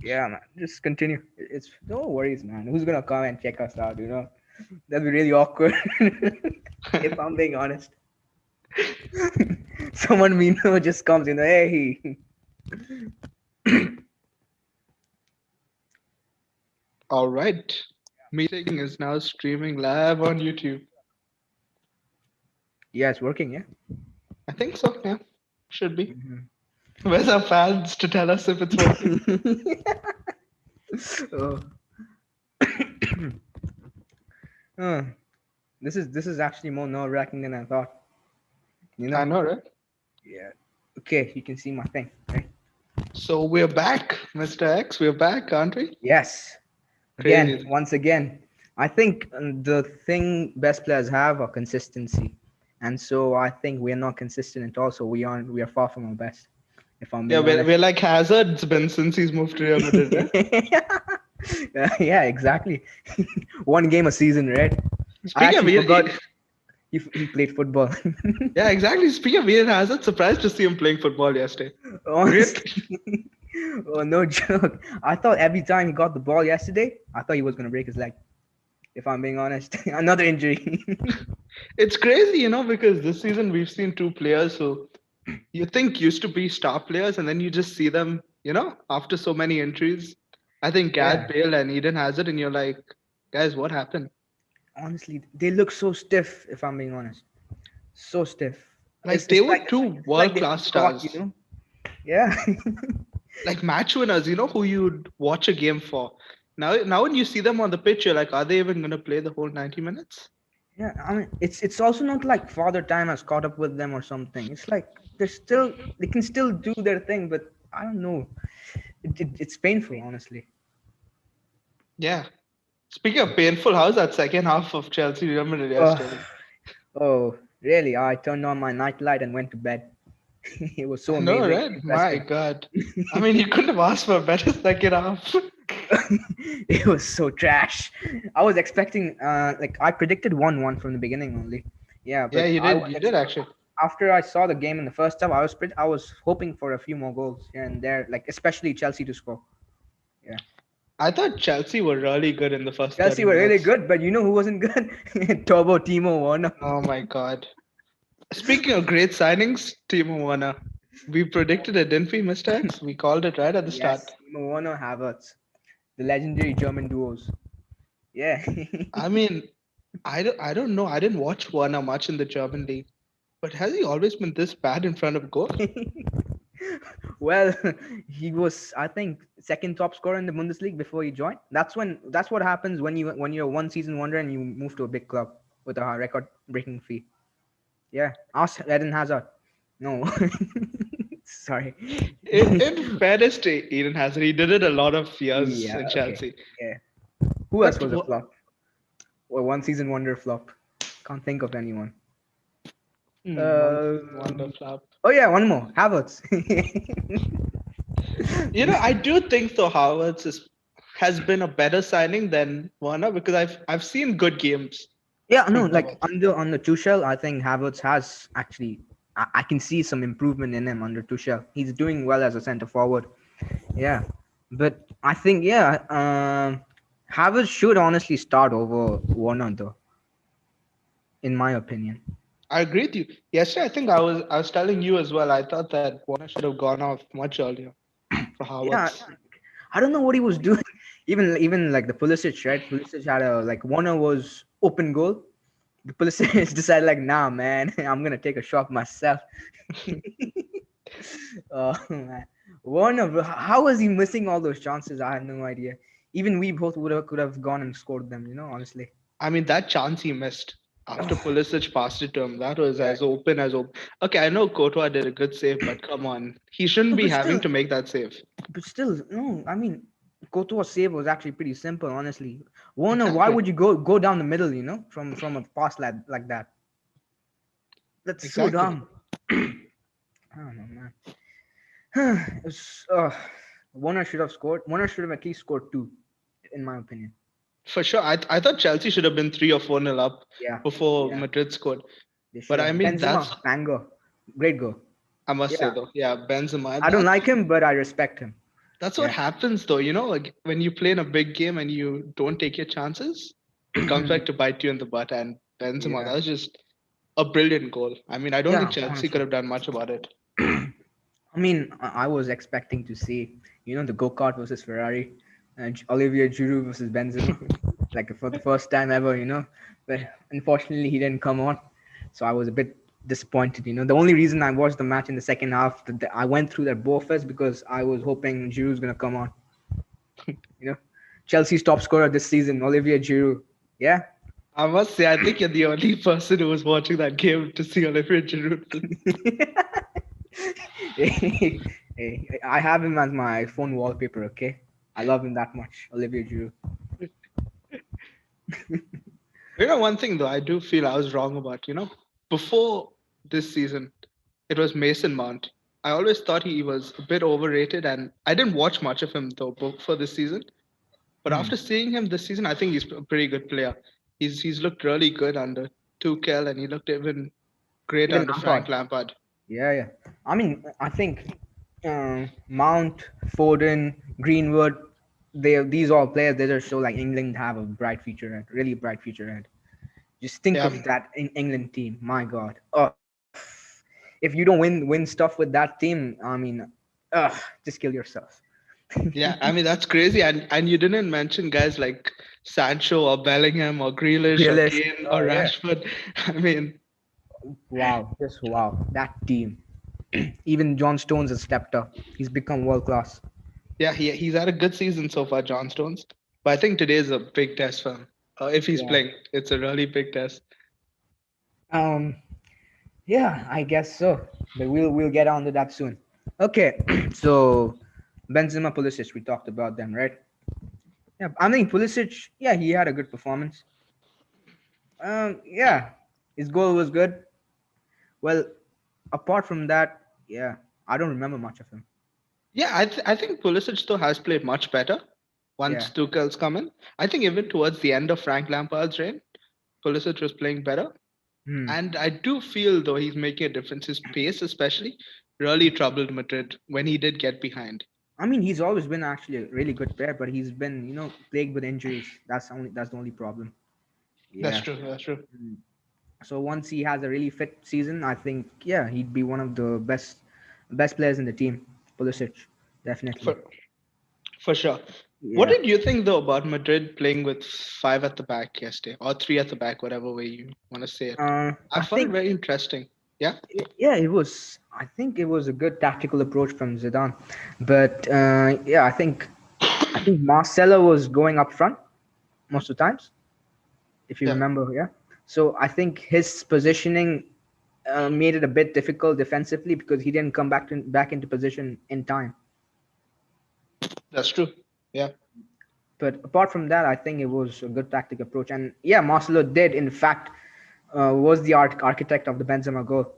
Yeah, man. Just continue. It's no worries, man. Who's gonna come and check us out? That'd be really awkward. If I'm being honest, someone we know just comes in. Hey, All right. Meeting is now streaming live on YouTube. yeah, it's working. Yeah. I think so, yeah. Should be. Mhm. Where's our fans to tell us if it's working? Oh, uh, this is actually more nerve wracking than I thought. You I know. know, right? Yeah. Okay, you can see my thing, right? So we're back, Mr. X. We're back, aren't we? Yes. Again, Crazy. once again, I think the thing best players have are consistency, and so I think we're not consistent at all. So we are far from our best, if I'm Yeah, being we're, honest. we're like Hazard's been since he's moved to Real Madrid, right? Yeah, exactly. One game a season, right? I Speaking of actually Eden, forgot he played football. yeah, exactly. Speaking of Eden Hazard, surprised to see him playing football yesterday. Really? Honestly. Oh, no joke. I thought every time he got the ball yesterday, I thought he was gonna break his leg. If I'm being honest, another injury. It's crazy, because this season we've seen two players who you think used to be star players, and then you just see them, after so many injuries. I think Gareth Yeah, Bale and Eden Hazard, and you're like, guys, what happened? honestly, they look so stiff. If I'm being honest, so stiff. It's, Like they it's were like it's like two it's like world they class forgot, stars, Yeah. like match winners, who you'd watch a game for. Now when you see them on the pitch, you're like, are they even gonna play the whole 90 minutes? Yeah, I mean, it's also not like Father Time has caught up with them or something. It's like they can still do their thing, but I don't know. It's painful, honestly. Yeah. Speaking of painful, how's that second half of Chelsea Real Madrid Oh, yesterday? oh, really? I turned on my nightlight and went to bed. It was so I know, amazing, right? My interesting. God. I mean, you couldn't have asked for a better second half. It was so trash. I was expecting, like I predicted 1-1 from the beginning only. Yeah, Yeah, but you did. You did actually. after I saw the game in the first half, I was hoping for a few more goals here and there, like especially Chelsea to score. Yeah, I thought Chelsea were really good in the first Chelsea 30 were really minutes. good, but you know who wasn't good? Turbo Timo Werner. Oh my God. Speaking of great signings, Timo Werner. We predicted it, didn't we, Mr. X? We called it right at the start. Yes, Timo Werner, Havertz, the legendary German duos. Yeah. I mean, I don't know. I didn't watch Werner much in the German league, but has he always been this bad in front of goal? Well, he was, I think, second top scorer in the Bundesliga before he joined. That's what happens when you're a one season wonder and you move to a big club with a record breaking fee. Yeah, ask Eden Hazard. No, sorry. In fairness to Eden Hazard, he did it a lot of years Yeah, in okay. Chelsea. Yeah. Who else But was a flop or one season wonder flop? Can't think of anyone. one season wonder Um, flop. oh yeah, one more. Havertz. I do think though has been a better signing than Werner because I've seen good games Yeah, no, from like Havertz. under Tuchel, I think Havertz has actually. I can see some improvement in him under Tuchel. He's doing well as a center forward. Yeah, but I think Havertz should honestly start over Warner though, in my opinion. I agree with you. Yesterday, I think I was telling you as well. I thought that Warner should have gone off much earlier for Yeah, Havertz. I don't know what he was doing. Even like the Pulisic, right? Pulisic had a like Warner was open goal. The Pulisic decided like, nah, man, I'm gonna take a shot myself. Oh man, Warner, bro, how was he missing all those chances? I have no idea. Even we both would have could have gone and scored them. Honestly. I mean, that chance he missed after Oh, Pulisic passed it to him, that was yeah, as open as open. Okay, I know Courtois did a good save, but come on. He shouldn't no, be having to make that save. but still, no. I mean, Courtois' save was actually pretty simple, honestly. Warner, why Exactly. would you go down the middle? From a pass like that. That's so Exactly. dumb. I don't know, man. It was, Warner should have scored. Warner should have at least scored two, in my opinion. For sure. I thought Chelsea should have been 3 or 4 nil up Yeah, before yeah, Madrid scored. they should But have. I mean, Benzema, banger, great goal. I must say Yeah, though, yeah, Benzema. I don't like him, but I respect him. That's what Yeah. happens though, like when you play in a big game and you don't take your chances, it comes back to bite you in the butt. And Benzema, Yeah. that was just a brilliant goal. I mean, I don't think Yeah. Chelsea could Honestly. have done much about it. I mean, I was expecting to see, the go kart versus Ferrari, and Olivier Giroud versus Benzema, like for the first time ever. But unfortunately, he didn't come on, so I was a bit disappointed. The only reason I watched the match in the second half, I went through that Bofest because I was hoping Giroud's gonna come on. You know, Chelsea's top scorer this season, Olivier Giroud. Yeah. I must say, I think you're the only person who was watching that game to see Olivier Giroud. I have him as my phone wallpaper. Okay, I love him that much, Olivier Giroud. One thing though, I do feel I was wrong about, before this season, it was Mason Mount. I always thought he was a bit overrated, and I didn't watch much of him though for this season. But Hmm. after seeing him this season, I think he's a pretty good player. He's looked really good under Tuchel, and he looked even great Even under Lampard. Frank Lampard. Yeah, yeah. I mean, I think Mount, Foden, Greenwood, these all players. They just show like England have a bright future ahead, really bright future ahead. Just think Yeah, of that in England team. My God. If you don't win stuff with that team, I mean, just kill yourself. yeah. I mean that's crazy, and you didn't mention guys like Sancho or Bellingham or Grealish or Realish. Kane or Oh yeah. Rashford. I mean, Wow. Just wow. That team. Even John Stones has stepped up. He's become world class. yeah, he's had a good season so far, John Stones. But I think today is a big test for him. If he's Yeah. playing, it's a really big test. Um. Yeah, I guess so. But we'll get on to that soon. Okay. So Benzema, Pulisic, we talked about them, right? Yeah. I mean Pulisic. Yeah, he had a good performance. Yeah, his goal was good. Well, apart from that, yeah, I don't remember much of him. Yeah, I think Pulisic still has played much better Yeah. once Tuchel's come in. I think even towards the end of Frank Lampard's reign, Pulisic was playing better. Hmm. And I do feel though he's making a difference. His pace, especially, really troubled Madrid when he did get behind. I mean, he's always been actually a really good player, but he's been, plagued with injuries. That's the only problem. That's Yeah. true. That's true. Mm. So once he has a really fit season, I think yeah, he'd be one of the best players in the team. Pulisic, definitely. For for sure. What Yeah. did you think though about Madrid playing with five at the back yesterday, or three at the back, whatever way you want to say it? I I found it think very interesting. Yeah, yeah, it was. I think it was a good tactical approach from Zidane, but yeah, I think Marcelo was going up front most of the times, if you yeah, remember. Yeah, so I think his positioning made it a bit difficult defensively because he didn't come back into position in time. that's true. Yeah, But apart from that, I think it was a good tactic approach, and yeah, Marcelo did in fact was the architect of the Benzema goal.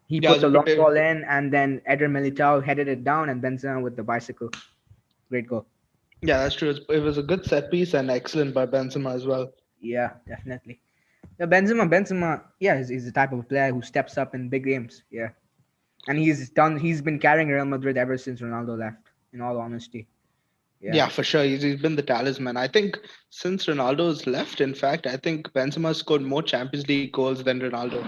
He yeah. put the long ball in, and then Eder Militao headed it down, and Benzema with the bicycle. Great goal. Yeah, that's true. It was a good set piece and excellent by Benzema as well. Yeah, definitely. Yeah, Benzema, yeah, he's the type of player who steps up in big games. Yeah, and he's been carrying Real Madrid ever since Ronaldo left. In all honesty, yeah. Yeah, for sure. He's been the talisman. I think since Ronaldo's left, in fact, I think Benzema scored more Champions League goals than Ronaldo.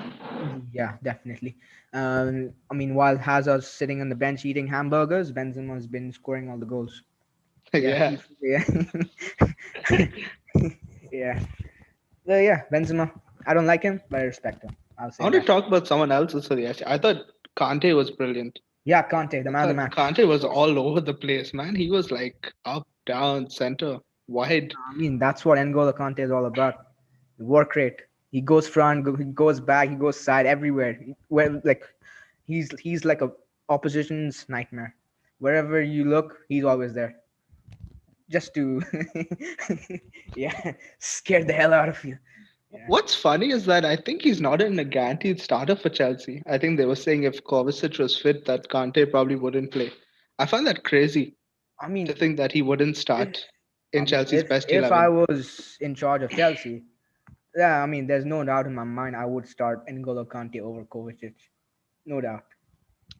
Yeah, definitely. I mean, while Hazard's sitting on the bench eating hamburgers, Benzema's been scoring all the goals. Yeah, Yeah. yeah, yeah. Yeah, Benzema. I don't like him, but I respect him. I'll I say want to that. talk about someone else also. Yes, I thought Kante was brilliant. Yeah, Conte, the I man of the thought match. Kante was all over the place, man. He was like up, down, center, wide. I mean, that's what N'Golo Conte is all about. The work rate. He goes front, he goes back, he goes side, everywhere. Where like, he's like a opposition's nightmare. Wherever you look, he's always there, just to, yeah, scare the hell out of you. Yeah. What's funny is that I think he's not in a guaranteed starter for Chelsea. I think they were saying if Kovacic was fit, that Kante probably wouldn't play. I find that crazy I to mean, think that he wouldn't if start I in mean, Chelsea's if best if I 11. was in charge of Chelsea, yeah, I mean, there's no doubt in my mind I would start N'Golo Kante over Kovacic. No doubt.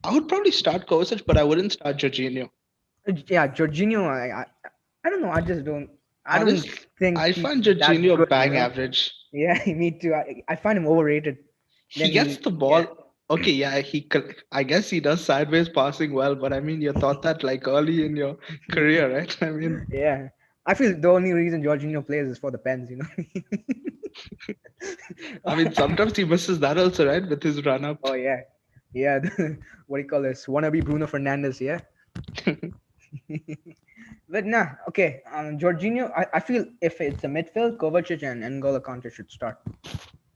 I would probably start Kovacic, but I wouldn't start Jorginho. Yeah, Jorginho. I don't know. I don't Honestly, think I he's find that Jorginho good. You bang know. average. Yeah, me too. I find him overrated. He gets Then the yeah. ball. Okay, yeah, I guess he does sideways passing well, but I mean, you thought that like early in your career, right? I mean, Yeah. I feel the only reason Jorginho plays is for the pens. You know. sometimes he misses that also, right, with his run up. Oh yeah, yeah. What do you call this? Wannabe Bruno Fernandez, yeah. But nah, okay. Jorginho, I feel if it's a midfield, Kovacic and N'Golo Kante should start.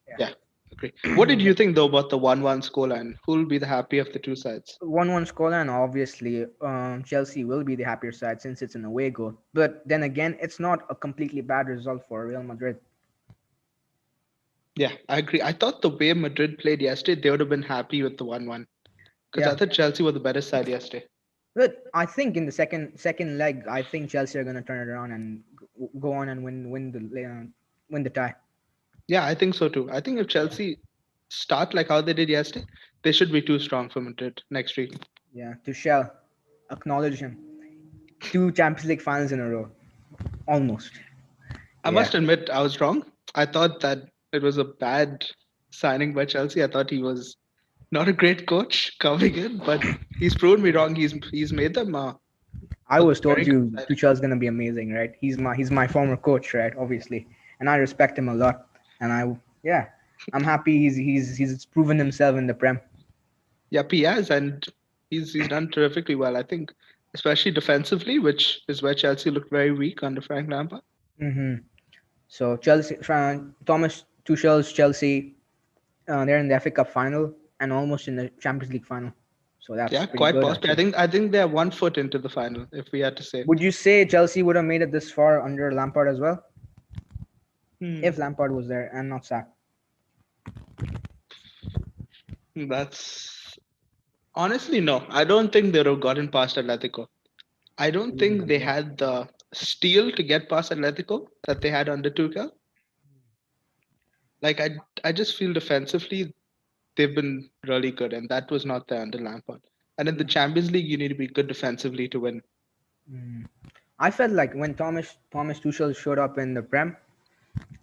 Yeah. Yeah, agree. What did you think though about the 1-1 scoreline? Who will be the happy of the two sides? 1-1 scoreline, obviously, Chelsea will be the happier side since it's an away goal. But then again, it's not a completely bad result for Real Madrid. Yeah, I agree. I thought the way Madrid played yesterday, they would have been happy with the 1-1 because I Yeah. thought Chelsea were the better side yesterday. But I think in the second leg, I think Chelsea are gonna turn it around and go on and win the tie. Yeah, I think so too. I think if Yeah. Chelsea start like how they did yesterday, they should be too strong for Madrid next week. Yeah. Tuchel, acknowledge him. Two Champions League finals in a row, almost. I Yeah. must admit, I was wrong. I thought that it was a bad signing by Chelsea. I thought he was not a great coach coming in, but he's proven me wrong. He's made them I a was told very good you side. Tuchel's gonna be amazing, right? He's my former coach, right? Obviously, and I respect him a lot. And yeah, I'm happy he's proven himself in the Prem. Yep, he has, and he's done terrifically well. I think, especially defensively, which is where Chelsea looked very weak under Frank Lampard. Hmm. So Thomas Tuchel's Chelsea, they're in the FA Cup final and almost in the Champions League final. So that's Yeah, pretty quite good, possibly. actually. I think they're 1 foot into the final, if we had to say. Would you say Chelsea would have made it this far under Lampard as well Hmm. if Lampard was there and not sacked? That's honestly no. I don't think they would have gotten past Atletico. I don't think they Okay. had the steel to get past Atletico that they had under Tuchel. Like I just feel defensively they've been really good, and that was not there under Lampard. And in the Champions League, you need to be good defensively to win. Mm. I felt like when Thomas Tuchel showed up in the Prem,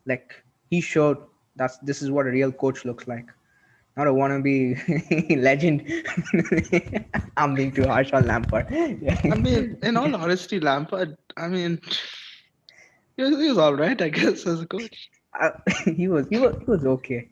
like he showed this is what a real coach looks like, not a wannabe legend. I'm being too harsh on Lampard. Yeah. I mean, in all honesty, Lampard, I mean, he was all right, I guess, as a coach. Uh, he was okay.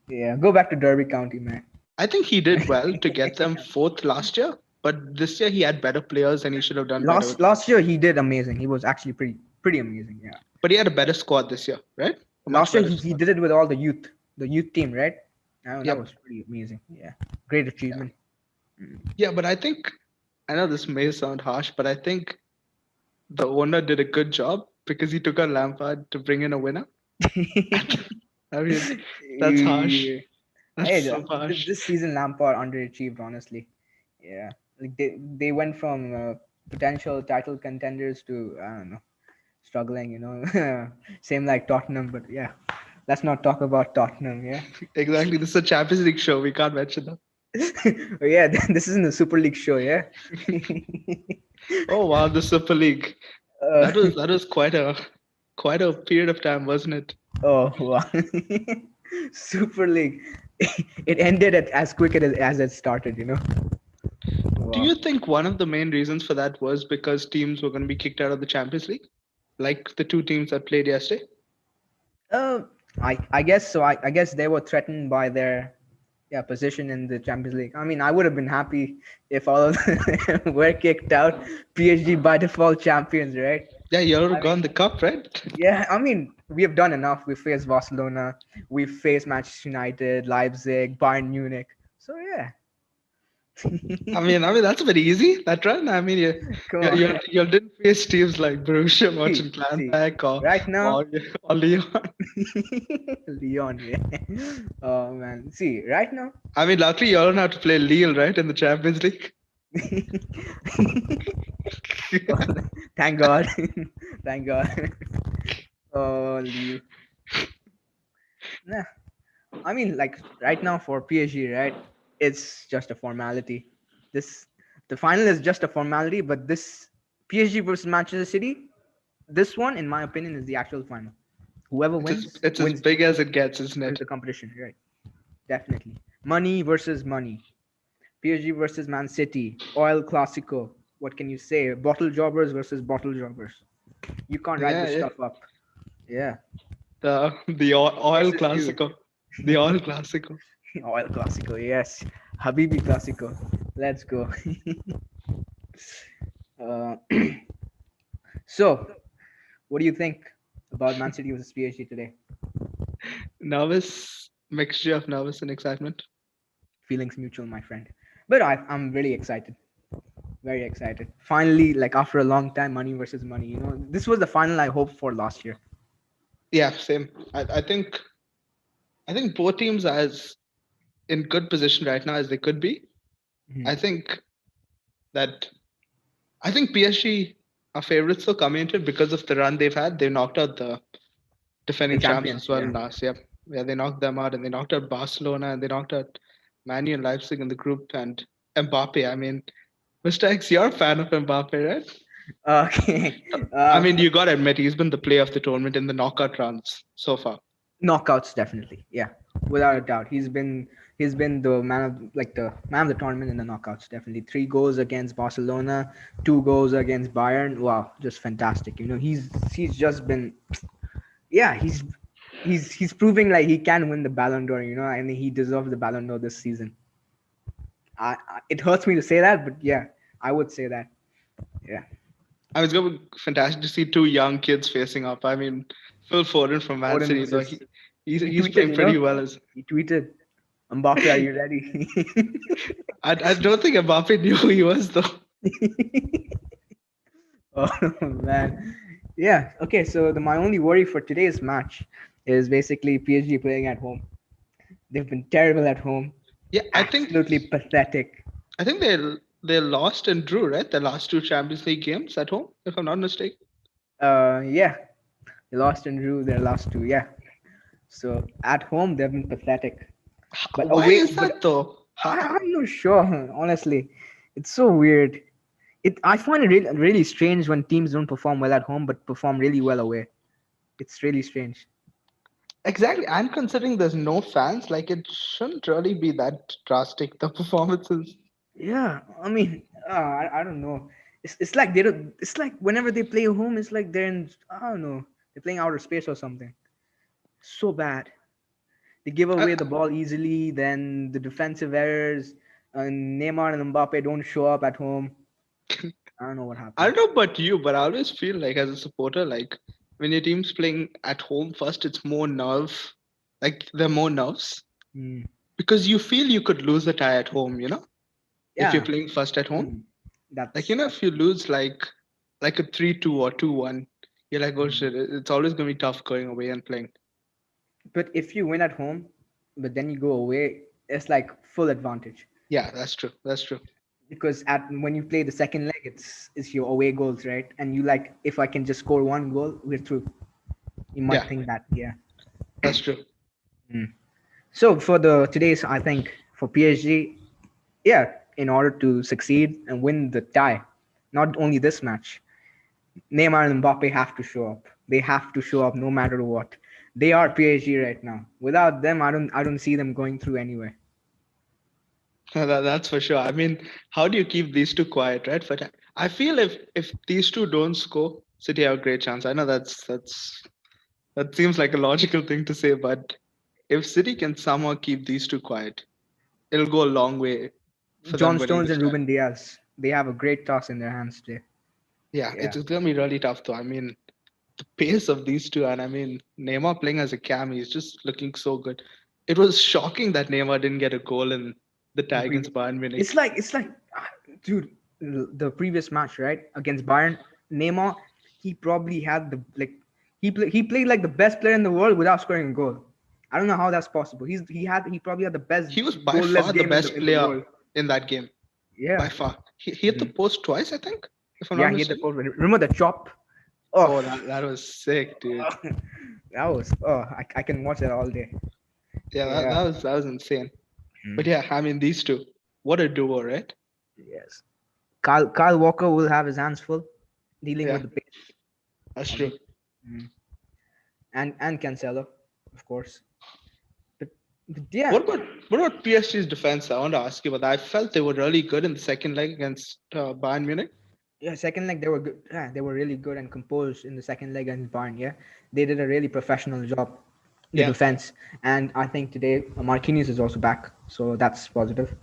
Yeah, go back to Derby County, man. I think he did well to get them fourth last year, but this year he had better players and he should have done better Last with them. last year he did amazing. He was actually pretty amazing. Yeah. But he had a better squad this year, right? A much Last year better he squad. did it with all the youth team, right? That Yep. was pretty amazing. Yeah, great Yeah. achievement. Yeah, but I know this may sound harsh, but I think the owner did a good job because he took a Lampard to bring in a winner. I mean, that's harsh. Yeah. That's Hey, so harsh. this season Lampard underachieved, honestly. Yeah, like they went from potential title contenders to I don't know, struggling. Same like Tottenham, but yeah, let's not talk about Tottenham. Yeah, Exactly. This is a Champions League show. We can't mention that. yeah, this isn't a Super League show. Yeah. Oh wow, the Super League. uh, That was quite a period of time, wasn't it? oh wow. Super League. It ended as quick as it started. Do Wow. you think one of the main reasons for that was because teams were going to be kicked out of the Champions League, like the two teams that played yesterday? Uh, I guess so. I guess they were threatened by their position in the Champions League. I mean, I would have been happy if all of them were kicked out. PSG by default champions, right? Yeah, you already I got mean, the cup, right? yeah. I mean, we have done enough. We faced Barcelona. We faced Manchester United, Leipzig, Bayern Munich. So yeah, I mean that's very easy. That run. I mean, come you, on. you, you didn't face teams like Borussia See, Mönchengladbach right now, or Lyon. Leon. Yeah. Oh man, see, right now. I mean, luckily you don't have to play Lille, right, in the Champions League. Thank God. Thank God. Oh, Lille. Nah, I mean, like right now for PSG, right? It's just a formality. This the final is just a formality, but PSG versus Manchester City. This one, in my opinion, is the actual final. Whoever It's as wins big as it gets, isn't wins it? the competition. Right? Definitely. Money versus money. PSG versus Man City. Oil Clasico. What can you say? Bottle jobbers versus bottle jobbers. You can't write Yeah, this yeah. stuff up. Yeah. The oil Versus you. classico, the oil classico. Oil Clasico. Yes. Habibi Clasico. Let's go. uh, so, what do you think about Man City versus PSG today? Nervous mixture of nervous and excitement. Feelings mutual, my friend. But I'm really excited. Very excited. Finally, like after a long time, money versus money. This was the final I hoped for last year. Yeah, same. I think both teams are as in good position right now as they could be. Mhm. I think that I think PSG are favorites for coming into it because of the run they've had. They knocked out the The defending champs champions, as well yeah. last year. Yeah, they knocked them out and they knocked out Barcelona and they knocked out Man U and Leipzig in the group and Mbappe. I mean, Mr. X, you're a fan of Mbappe, right? Okay. I mean, you gotta admit he's been the player of the tournament in the knockout rounds so far. Knockouts definitely, yeah, without a doubt. He's been the man of the tournament in the knockouts. Definitely 3 goals against Barcelona, 2 goals against Bayern. Wow, just fantastic. He's just been, yeah, he's proving like he can win the Ballon d'Or. And he deserves the Ballon d'Or this season. It hurts me to say that, but yeah, I would say that. Yeah. I was going to be fantastic to see two young kids facing up. I mean, Phil Foden from Man Foden City, though versus he's he he's tweeted, playing pretty well. As he tweeted, Mbappe, are you ready? I don't think Mbappe knew who he was though. Oh man, yeah. Okay, so my only worry for today's match is basically PSG playing at home. They've been terrible at home, Yeah, absolutely pathetic. I think they lost and drew, right? The last two Champions League games at home, if I'm not mistaken. Yeah, they lost and drew their last two. Yeah, so at home they've been pathetic, but Why away, is but that though? I'm not sure. Honestly, it's so weird. I find it really really strange when teams don't perform well at home but perform really well away. It's really strange. Exactly. And considering there's no fans, like it shouldn't really be that drastic. The performances. Yeah, I mean, I don't know. It's like they don't. It's like whenever they play home, it's like they're in. I don't know. They're playing outer space or something. So bad. They give I, away the ball easily. Then the defensive errors. And Neymar and Mbappe don't show up at home. I don't know what I don't happens. know about you, but I always feel like as a supporter, like when your team's playing at home first, it's more nerve. Like there are more nerves Hmm. because you feel you could lose the tie at home. If you're Yeah. playing first at home, Hmm. like That's if you lose like a 3-2 or 2-1, you're like, oh hmm. shit, it's always gonna be tough going away and playing. But if you win at home, but then you go away, it's like full advantage. Yeah, that's true. That's true. Because at when you play the second leg, it's your away goals, right? And you like, if I can just score 1 goal, we're through. You might Yeah, think that, yeah. that's true. Mm. So for the today's, I think for PSG, yeah, in order to succeed and win the tie, not only this match, Neymar and Mbappe have to show up. They have to show up no matter what. They are PSG right now. Without them, I don't see them going through anywhere. That's for sure. I mean, how do you keep these two quiet, right? But I feel if these two don't score, City have a great chance. I know that seems like a logical thing to say, but if City can somehow keep these two quiet, it'll go a long way for them John winning Stones this and tie. Ruben Diaz, they have a great task in their hands today. Yeah, Yeah. it's gonna be really tough though. I mean, the pace of these two, and I mean, Neymar playing as a cam, he's just looking so good. It was shocking that Neymar didn't get a goal in the The tie against previous. Bayern Munich. It's like, dude, the previous match, right, against Bayern, Neymar, he probably had the like, he played like the best player in the world without scoring a goal. I don't know how that's possible. He probably had the best He was by goalless far the game in the best in the player world. in that game. By Yeah. far. He hit the Mhm. post twice, I think, if I'm Yeah, not he hit the mistaken. post. Remember the chop? Oh, Oh, that was sick, dude. that was, I can watch that all day. Yeah, that, Yeah. that was that was insane. But Mhm. yeah, I mean these two, what a duo, right? Yes. Kyle Walker will have his hands full. dealing Yeah, with the pace, that's true. obviously. Mm. And Cancelo, of course. But, but yeah, What about PSG's defense? I want to ask you about that. I felt they were really good in the second leg against Bayern Munich. yeah, second leg they were good. Yeah, they were really good and composed in the second leg against Bayern. Yeah, they did a really professional job, the Yeah, defense. And I think today Marquinhos is also back, so that's positive.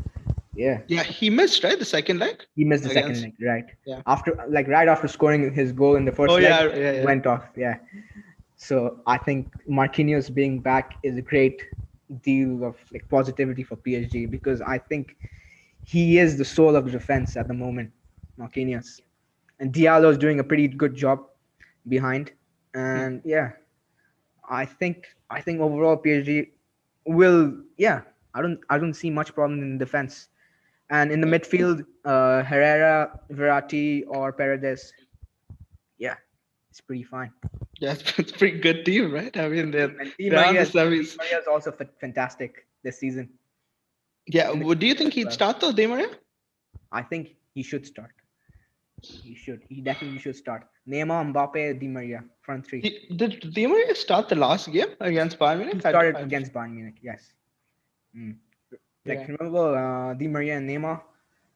Yeah, yeah, he missed right the second leg he missed the second against. leg, right Yeah. after, like right after scoring his goal in the Oh first leg, yeah, yeah, he yeah. went off. Yeah, so I think Marquinhos being back is a great deal of like positivity for PSG, because I think he is the soul of the defense at the moment, Marquinhos. And Diallo is doing a pretty good job behind. Hmm. And yeah, I think overall PSG will, yeah, I don't see much problem in defense. And in the Yeah, midfield, Herrera, Verratti, or Paredes, yeah, it's pretty fine. yeah, it's a pretty good team, right? I mean, And they're on the Di semis. Maria is also fantastic this season. Yeah, In the do you think as he'd well. start though, Di Maria? I think he should start. He should. He definitely should start. Neymar, Mbappe, Di Maria, front three. Did Di Maria start the last game against Bayern He Munich? started against Bayern Munich. Yes. Mm. Like Yeah. remember Di Maria and Neymar?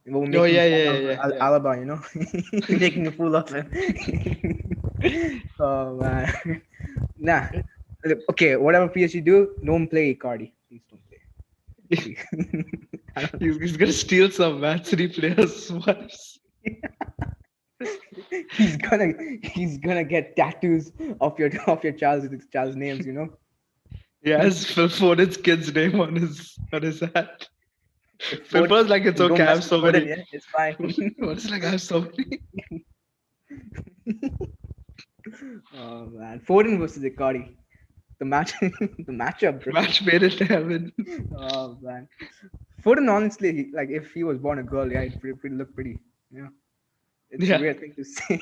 They were Oh making yeah, fun yeah, of yeah, yeah, Alaba, making a fool of him. Oh man. Nah. Okay, whatever PSG do, don't play Icardi. Please don't play. yeah. Please. I don't, He's gonna steal some Man City players' wives. he's gonna get tattoos of your child's names. Yeah, has Phil Foden's kid's name on his hat. If Phil Foden, Foden's like, it's okay. don't I have mess with so Foden, many. yeah, it's fine. What is like? I have so many. Oh man, Foden versus Icardi, the match, the matchup, bro. Match made in heaven. Oh man, Foden honestly, like if he was born a girl, yeah, he'd look pretty. Yeah, it's a Yeah. weird thing to say.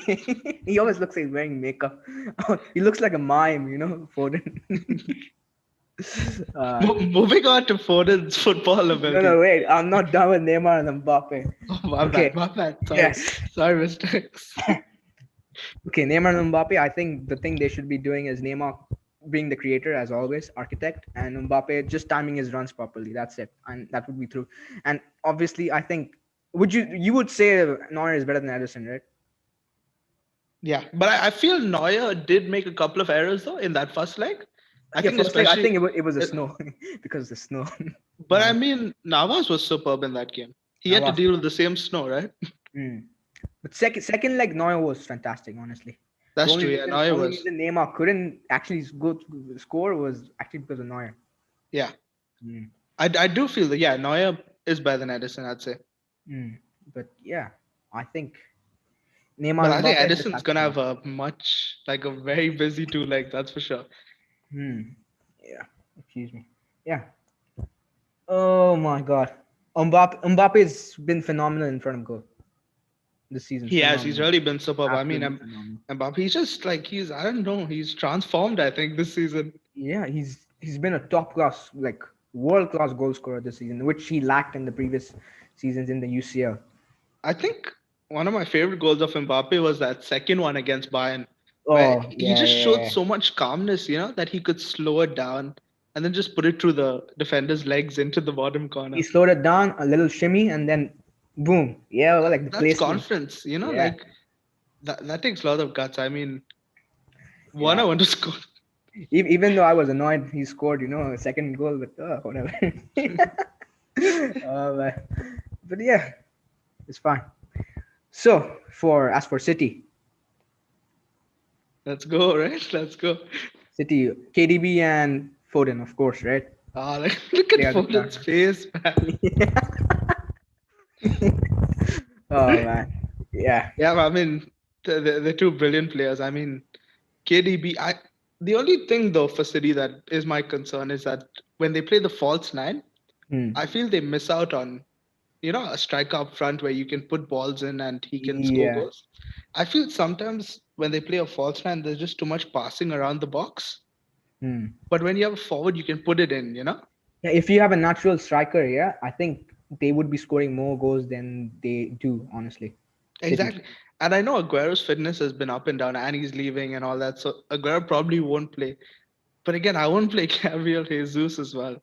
He always looks like he's wearing makeup. He looks like a mime, Foden. uh, Moving on to Foden's football no, ability. no, wait, I'm not done with Neymar and Mbappe. Oh, my Okay, bad, my bad. Sorry, yes. sorry, mistakes. Okay, Neymar and Mbappe, I think the thing they should be doing is Neymar being the creator as always, architect, and Mbappe just timing his runs properly. That's it, and that would be true. And obviously, I think you would say Neuer is better than Edison, right? Yeah, but I feel Neuer did make a couple of errors though in that first leg. I Yeah, think first leg, I especially, think it was the it, snow because of the snow. but I uh, mean Navas was superb in that game. He had to Navas. deal with the same snow, right? Mm. But second leg, Neuer was fantastic, honestly. The That's only true. Yeah, reason Neuer only was. reason Neymar couldn't actually go score was actually because of Neuer. Yeah, Mm. I do feel that. Yeah, Neuer is better than Edison. I'd say, Mm. But yeah, I think Neymar but and I think Mbappe just Edison's has to gonna come up. have a much like a very busy 2 legs. That's for sure. Hmm. Yeah. Excuse me. Yeah. Oh my God. Mbappe's been phenomenal in front of goal this season. He has. He's Phenomenal. really been superb. I mean, Absolutely phenomenal. Mbappe, he's just like I don't know. He's transformed. I think this season. Yeah, he's been a top class, like world class goal scorer this season, which he lacked in the previous seasons in the UCL. I think one of my favorite goals of Mbappe was that second one against Bayern, where Oh he yeah, just yeah, showed yeah. so much calmness, that he could slow it down and then just put it through the defender's legs into the bottom He corner. slowed it down, a little shimmy, and then boom. Yeah, well, like the That's placement. confidence, Yeah, like that takes a lot of guts. I mean, one yeah. I want to score. Even though I was annoyed, he scored, a second goal, but whatever. But yeah, it's fine. So as for Let's go, right? Let's go. City, KDB and Foden, of course, right? Like, look at They are the Foden's starters. face, man. Oh man, yeah. Yeah, I mean, they're two brilliant players. I mean, KDB. The only thing though for City that is my concern is that when they play the false nine, Hmm. I feel they miss out on a striker up front where you can put balls in and he can score Yeah. goals. I feel sometimes when they play a false nine, there's just too much passing around the box. Hmm. But when you have a forward, you can put it in. Yeah, if you have a natural striker, yeah, I think they would be scoring more goals than they do, honestly. City. Exactly. And I know Aguero's fitness has been up and down, and he's leaving and all that. So Aguero probably won't play. But again, I won't play Gabriel Jesus as well.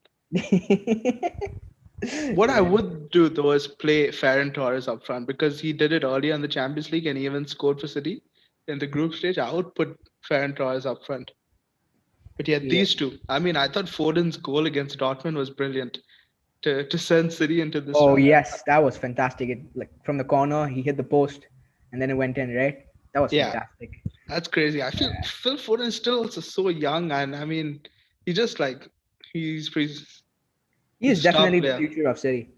What I Yeah. would do though is play Ferran Torres up front because he did it earlier in the Champions League and he even scored for City in the group stage. I would put Ferran Torres up front. But yeah, Yeah. these two. I mean, I thought Foden's goal against Dortmund was brilliant to send City into this Oh run. yes, that was fantastic. It like from the corner, he hit the post, and then it went in. Right? That was Yeah, fantastic. that's crazy. I feel Phil Foden is still also so young, and I mean, he just like he's He he's is a star definitely the player. future of City.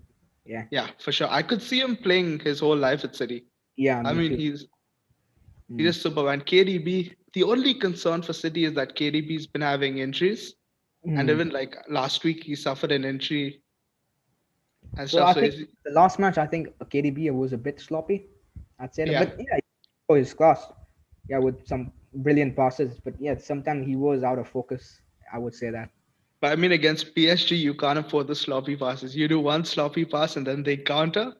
Yeah. Yeah, for sure. I could see him playing his whole life at City. Yeah, I me mean, too. he's Mm. just super. And KDB, the only concern for City is that KDB's been having injuries, and Mm. even like last week he suffered an injury and Well, stuff. I So think is the last match, I think KDB was a bit sloppy. I'd say that, yeah. but yeah, for his class, yeah, with some brilliant passes. But yeah, sometimes he was out of focus. I would say that. But I mean, against PSG, you can't afford the sloppy passes. You do one sloppy pass and then they counter,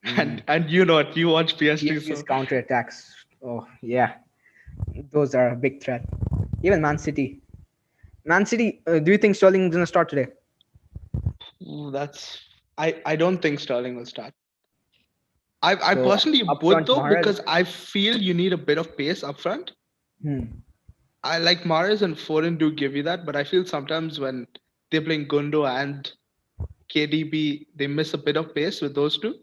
Mm. and you know it. You watch PSG, PSG's so counter attacks. Oh yeah, those are a big threat. Even Man City. Man City. Do you think Sterling's gonna start today? that's. I don't think Sterling will start. I So personally up would front, though Mahrez. because I feel you need a bit of pace up front. Hmm. I like Mahrez and Foden do give you that, but I feel sometimes when they're playing Gundo and KDB, they miss a bit of pace with those two.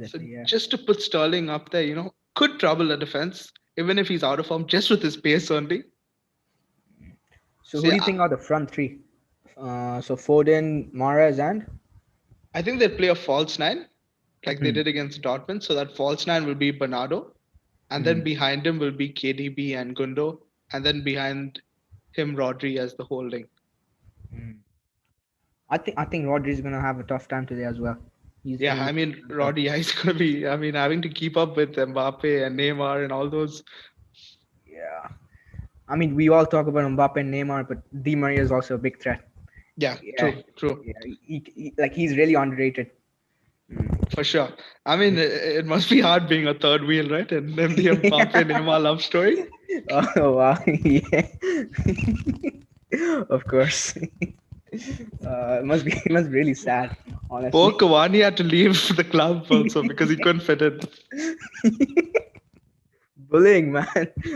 So Definitely, yeah. just to put Sterling up there, could trouble the defense, even if he's out of form, just with his pace only. So So who do yeah, you think are the front three? So Foden, Mahrez, and I think they'd play a false nine, like they hmm. did against Dortmund. So that false nine will be Bernardo, and then Hmm. behind him will be KDB and Gundo, and then behind him Rodri as the holding. Hmm. I think Rodri's gonna have a tough time today as well. He's Yeah, gonna I be mean on top. Rodri, yeah, he's gonna be. I mean, having to keep up with Mbappe and Neymar and all those. Yeah. I mean, we all talk about Mbappe and Neymar, but Di Maria is also a big threat. Yeah, Yeah. true, true, Yeah. Like he's really underrated. for sure. I mean, it must be hard being a third wheel, right? And then the Mbappe Neymar love story. Oh wow. Yeah. Of course. It must be really sad, Poor honestly. Cavani had to leave the club also because he couldn't fit in. Bullying, man.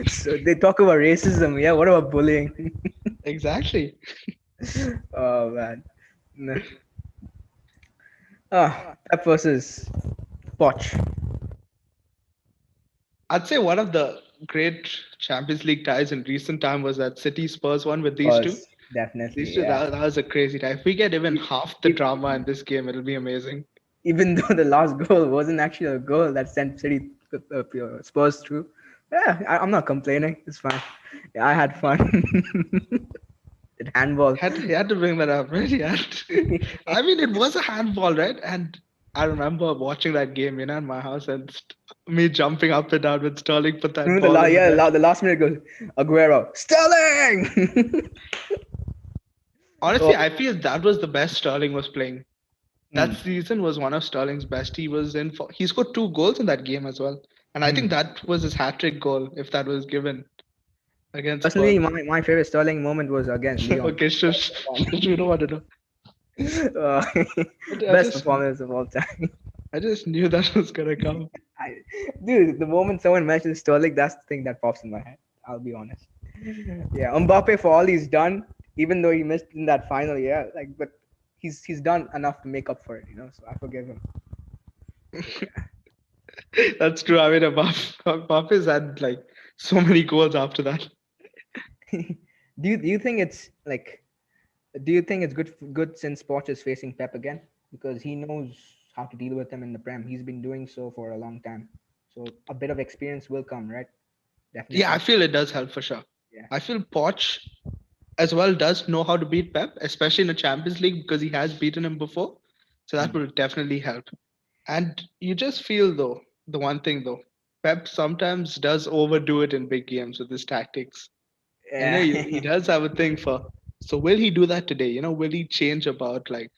So they talk about racism. Yeah, what about bullying? Exactly. Oh man. Nah. Pep versus Poch. I'd say one of the great Champions League ties in recent time was that City Spurs one with these two. Was definitely, These two, yeah. that was a crazy tie. If we get even E- half the e- drama in this game, it'll be amazing. Even though the last goal wasn't actually a goal that sent City Spurs through. Yeah, I'm not complaining. It's fine. Yeah, I had fun. It handball. He had to bring that up, right? He had to. I mean, it was a handball, right? And I remember watching that game, in my house and me jumping up and down when Sterling put that Remember ball in the net. the last minute goal. Aguero, Sterling. Honestly, Oh, I feel that was the best Sterling was playing. That mm, season was one of Sterling's best. He scored 2 goals in that game as well. And I think mm. that was his hat trick goal if that was given against Personally, Spurs. my favorite Sterling moment was against Leon. Okay, shush. You don't want to know. Uh, I best just performance of all time. I just knew that was gonna come. I, dude, the moment someone mentions Sterling, that's the thing that pops in my head. I'll be honest. Yeah, Mbappe for all he's done, even though he missed in that final, yeah, like, but he's done enough to make up for it, So I forgive him. That's true. I mean, Mbappe's had like so many goals after that. Do you think it's like do you think it's good since Poch is facing Pep again because he knows how to deal with him in the Prem. He's been doing so for a long time, so a bit of experience will come, right? Yeah, I Definitely. feel it does help for sure. Yeah. I feel Poch as well does know how to beat Pep, especially in the Champions League because he has beaten him before. So that Mm. will definitely help. And you just feel though, the one thing though, Pep sometimes does overdo it in big games with his tactics. And Yeah. he does have a thing for. So will he do that today? Will he change about like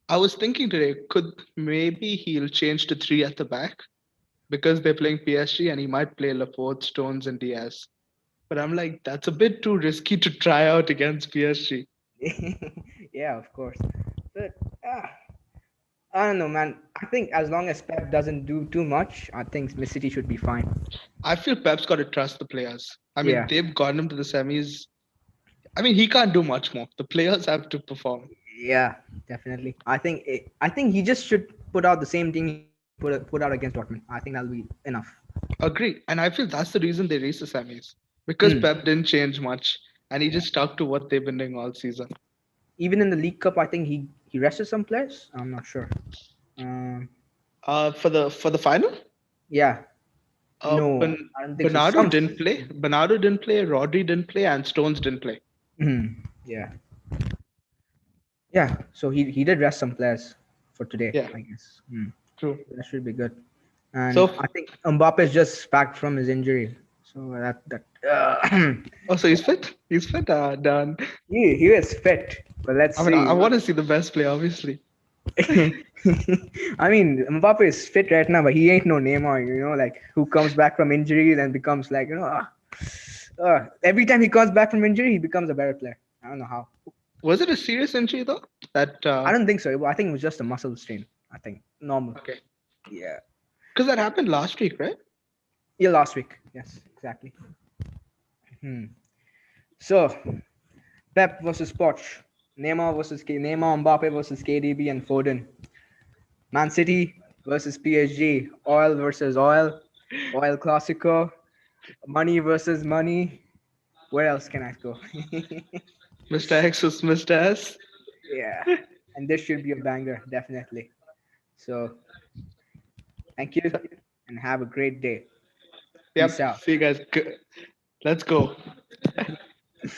I was thinking today, could maybe he'll change to three at the back because they're playing PSG and he might play Laporte, Stones, and Diaz. But I'm like, that's a bit too risky to try out against PSG. Yeah, of course. But uh, I don't know, man. I think as long as Pep doesn't do too much, I think City should be fine. I feel Pep's got to trust the players. I mean, Yeah, they've gotten him to the semis. I mean, he can't do much more. The players have to perform. yeah, definitely. I think he just should put out the same thing he put out against Dortmund. I think that'll be enough. Agree. And I feel that's the reason they reached the semis. Because Hmm. Pep didn't change much and he Yeah. just stuck to what they've been doing all season. Even in the League Cup, I think he rested some players. I'm not sure. Um, For the final, yeah, no, ben, I don't think so. Bernardo Some, didn't play. Bernardo didn't play. Rodri didn't play, and Stones didn't play. yeah, yeah. So he did rest some players for today, Yeah, I guess. true. That should be good. And So, I think Mbappe is just back from his injury, so that so he's fit. He's fit. Done. he is fit. But let's I mean, I see. want to see the best play, obviously. I mean, Mbappe is fit right now, but he ain't no Neymar, like who comes back from injury and becomes like, every time he comes back from injury, he becomes a better player. I don't know how. Was it a serious injury though? That I don't think so. I think it was just a muscle strain. I think normal. okay? Yeah. Because that happened last week, right? Yeah, last week. Yes, exactly. So, Pep versus Poch. Neymar, Mbappe versus KDB and Foden. Man City versus PSG. Oil versus oil. Oil Clasico. Money versus money. Where else can I go? Mr. X was Mr. S. Yeah. And this should be a banger, definitely. So, thank you and have a great day. Peace Yep. out. See you guys. Let's go.